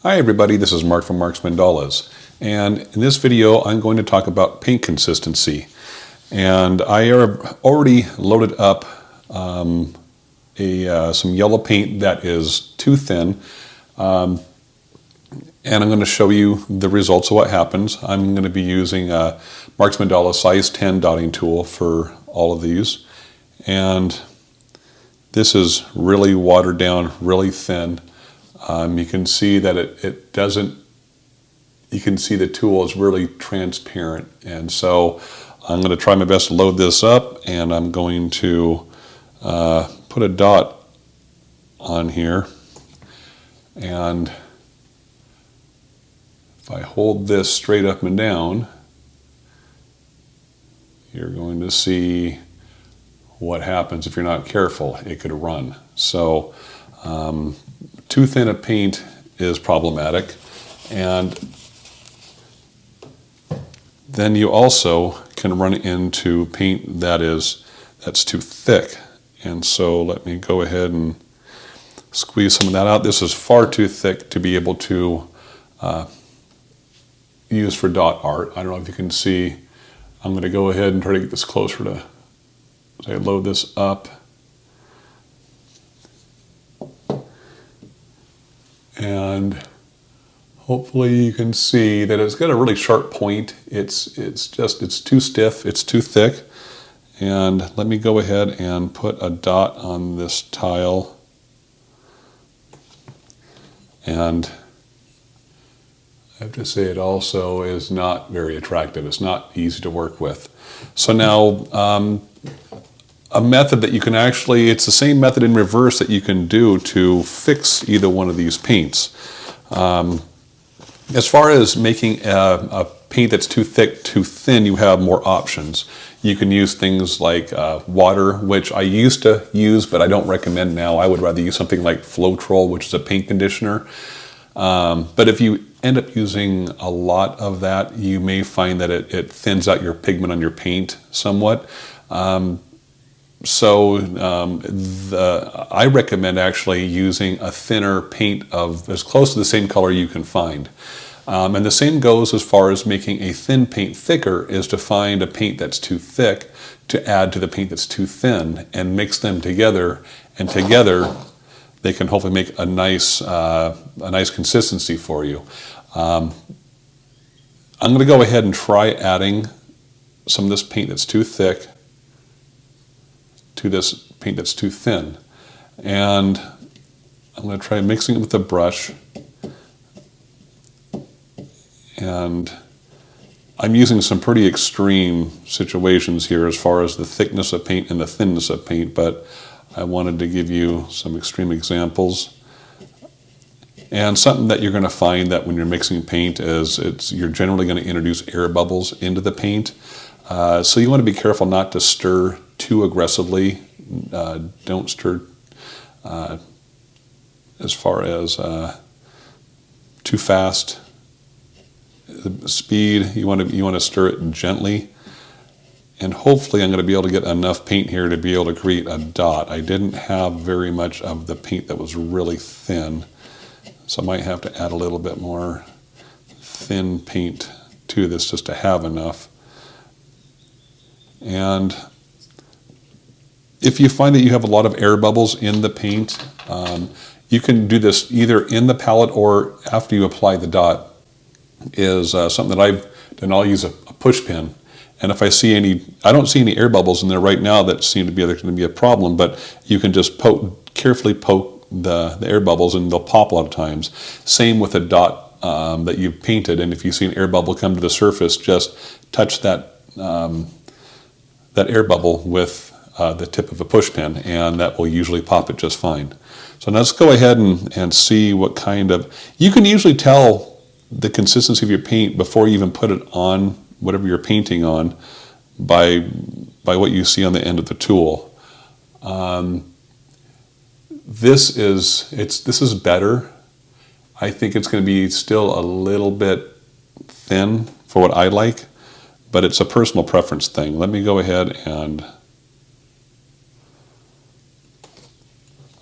Hi everybody, this is Mark from Mark's Mandalas, and in this video I'm going to talk about paint consistency. And I have already loaded up some yellow paint that is too thin, and I'm going to show you the results of what happens. I'm going to be using Mark's Mandala size 10 dotting tool for all of these, and this is really watered down, really thin. You can see that it doesn't, you can see the tool is really transparent. And so I'm going to try my best to load this up, and I'm going to put a dot on here. And if I hold this straight up and down, you're going to see what happens if you're not careful. It could run. So too thin a paint is problematic, and then you also can run into paint that's too thick. And so let me go ahead and squeeze some of that out. This is far too thick to be able to use for dot art. I don't know if you can see. I'm going to go ahead and try to get this closer to, as I load this up. And hopefully you can see that it's got a really sharp point. It's too stiff, it's too thick. And let me go ahead and put a dot on this tile. And I have to say it also is not very attractive. It's not easy to work with. So now a method that you can actually, it's the same method in reverse that you can do to fix either one of these paints. As far as making a paint that's too thick, too thin, you have more options. You can use things like water, which I used to use, but I don't recommend now. I would rather use something like Floetrol, which is a paint conditioner. But if you end up using a lot of that, you may find that it thins out your pigment on your paint somewhat. So I recommend actually using a thinner paint of as close to the same color you can find. And the same goes as far as making a thin paint thicker, is to find a paint that's too thick to add to the paint that's too thin and mix them together. And together they can hopefully make a nice consistency for you. I'm going to go ahead and try adding some of this paint that's too thick to this paint that's too thin. And I'm going to try mixing it with a brush. And I'm using some pretty extreme situations here as far as the thickness of paint and the thinness of paint, but I wanted to give you some extreme examples. And something that you're going to find that when you're mixing paint is you're generally going to introduce air bubbles into the paint. So you want to be careful not to stir too aggressively. Don't stir as far as too fast. The speed, you want to stir it gently. And hopefully I'm going to be able to get enough paint here to be able to create a dot. I didn't have very much of the paint that was really thin, so I might have to add a little bit more thin paint to this just to have enough. And if you find that you have a lot of air bubbles in the paint, you can do this either in the palette or after you apply the dot. Is something that I've done. I'll use a push pin, and if I see any, I don't see any air bubbles in there right now that seem to be going to be a problem, but you can just carefully poke the air bubbles and they'll pop a lot of times. Same with a dot that you've painted, and if you see an air bubble come to the surface, just touch that air bubble with the tip of a push pin, and that will usually pop it just fine. So now let's go ahead and see what kind of, you can usually tell the consistency of your paint before you even put it on whatever you're painting on by what you see on the end of the tool. This is better. I think it's going to be still a little bit thin for what I like, but it's a personal preference thing. Let me go ahead and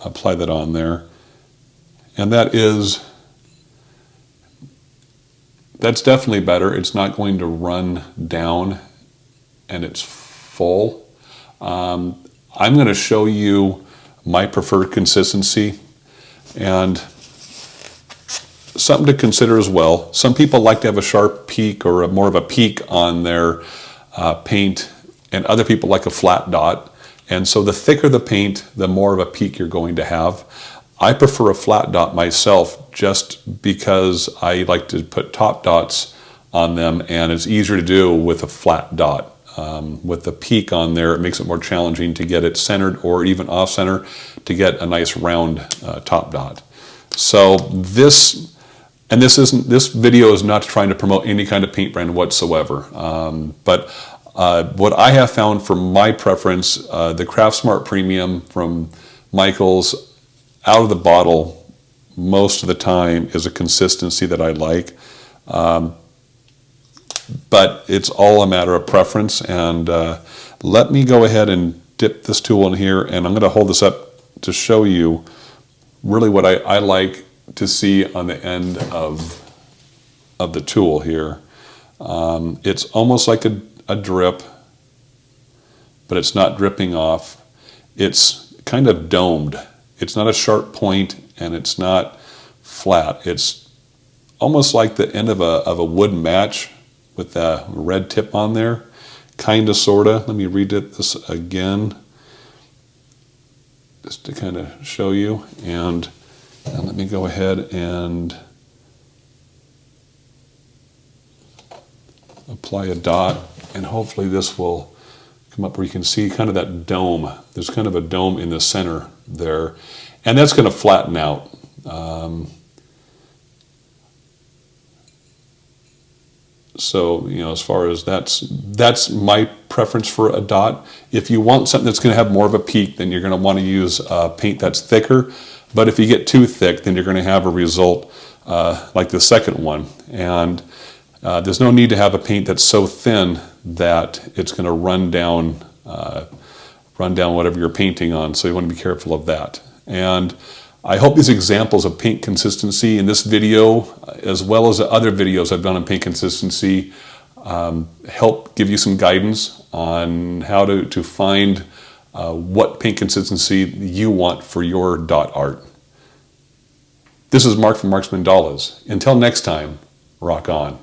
apply that on there. And that is That's definitely better. It's not going to run down and it's full. I'm going to show you my preferred consistency, and something to consider as well. Some people like to have a sharp peak or more of a peak on their paint, and other people like a flat dot. And so the thicker the paint, the more of a peak you're going to have. I prefer a flat dot myself just because I like to put top dots on them, and it's easier to do with a flat dot. With the peak on there, it makes it more challenging to get it centered or even off center to get a nice round top dot. So this video is not trying to promote any kind of paint brand whatsoever. But what I have found for my preference, the Craft Smart Premium from Michaels out of the bottle most of the time is a consistency that I like. But it's all a matter of preference, and let me go ahead and dip this tool in here, and I'm going to hold this up to show you really what I like to see on the end of the tool here. It's almost like a drip, but it's not dripping off. It's kind of domed. It's not a sharp point, and it's not flat. It's almost like the end of a wood match with a red tip on there, kind of, sort of. Let me read this again, just to kind of show you. And let me go ahead and apply a dot, and hopefully this will come up where you can see kind of that dome. There's kind of a dome in the center there, and that's going to flatten out. So, you know, as far as that's my preference for a dot. If you want something that's going to have more of a peak, then you're going to want to use paint that's thicker. But if you get too thick, then you're going to have a result like the second one. And there's no need to have a paint that's so thin that it's going to run down whatever you're painting on. So you want to be careful of that. And I hope these examples of paint consistency in this video, as well as the other videos I've done on paint consistency, help give you some guidance on how to find what paint consistency you want for your dot art. This is Mark from Mark's Mandalas. Until next time, rock on.